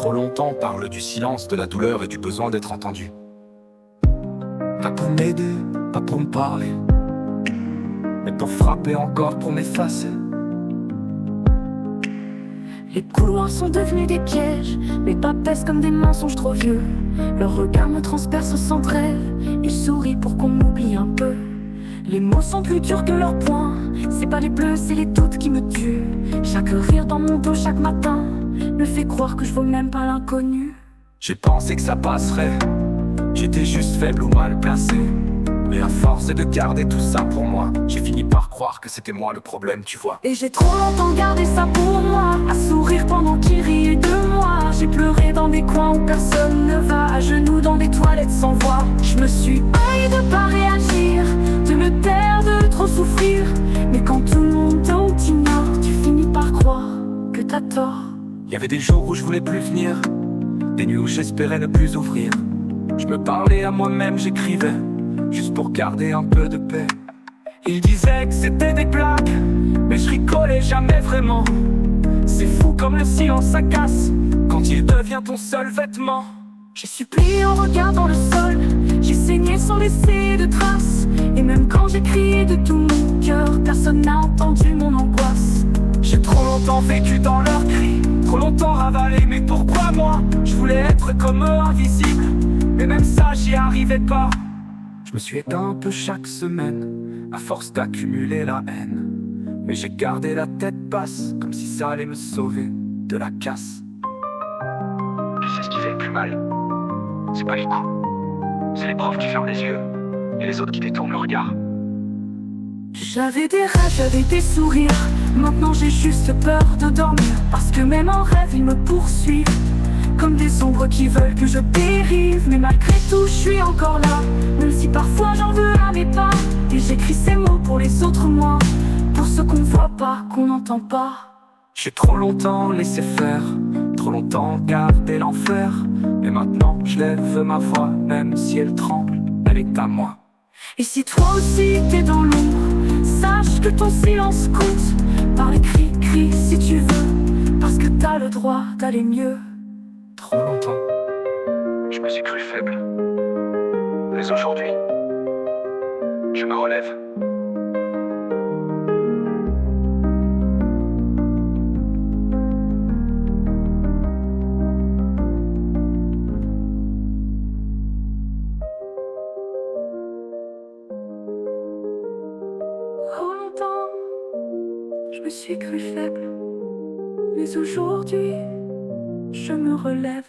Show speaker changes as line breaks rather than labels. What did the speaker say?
trop longtemps, parle du silence, de la douleur et du besoin d'être entendu. Pas pour m'aider, pas pour me parler, mais pour frapper encore, pour m'effacer.
Les couloirs sont devenus des pièges, mes pas pèsent comme des mensonges trop vieux. Leur regard me transperce sans trêve, ils sourient pour qu'on m'oublie un peu. Les mots sont plus durs que leurs poings, c'est pas les bleus, c'est les doutes qui me tuent. Chaque rire dans mon dos chaque matin me fait croire que je vaux même pas l'inconnu.
J'ai pensé que ça passerait, j'étais juste faible ou mal placé. Mais à force de garder tout ça pour moi, j'ai fini par croire que c'était moi le problème, tu vois.
Et j'ai trop longtemps gardé ça pour moi, à sourire pendant qu'ils riaient de moi. J'ai pleuré dans des coins où personne ne va, à genoux dans des toilettes sans voix. Je me suis haï de pas réagir, de me taire, de trop souffrir. Mais quand tout le monde t'ignore, tu finis par croire que t'as tort.
Il y avait des jours où je voulais plus venir, des nuits où j'espérais ne plus ouvrir. Je me parlais à moi-même, j'écrivais juste pour garder un peu de paix. Ils disaient que c'était des blagues, mais je rigolais jamais vraiment. C'est fou comme le silence ça casse, quand il devient ton seul vêtement.
J'ai supplié en regardant le sol, j'ai saigné sans laisser de traces. Et même quand j'ai crié de tout mon cœur, personne n'a entendu mon angoisse.
J'ai trop longtemps vécu dans leurs cris, trop longtemps ravalé, mais pourquoi moi? Je voulais être comme eux, invisible, mais même ça j'y arrivais pas. Je me suis éteint un peu chaque semaine, à force d'accumuler la haine. Mais j'ai gardé la tête basse, comme si ça allait me sauver de la casse. Tu sais ce qui fait le plus mal? C'est pas les coups, c'est les profs qui ferment les yeux, et les autres qui détournent le regard.
J'avais des rêves, j'avais des sourires, maintenant j'ai juste peur de dormir. Parce que même en rêve ils me poursuivent, comme des ombres qui veulent que je dérive. Mais malgré tout je suis encore là, même si parfois j'en veux à mes pas. Et j'écris ces mots pour les autres moi, pour ceux qu'on voit pas, qu'on n'entend pas.
J'ai trop longtemps laissé faire, trop longtemps gardé l'enfer. Mais maintenant je lève ma voix, même si elle tremble, elle est à moi.
Et si toi aussi t'es dans l'ombre, sache que ton silence compte. Par écrit, crie si tu veux, parce que t'as le droit d'aller mieux.
Trop longtemps, je me suis cru faible. Mais aujourd'hui, je me relève.
Trop longtemps, je me suis cru faible. Mais aujourd'hui, je me relève.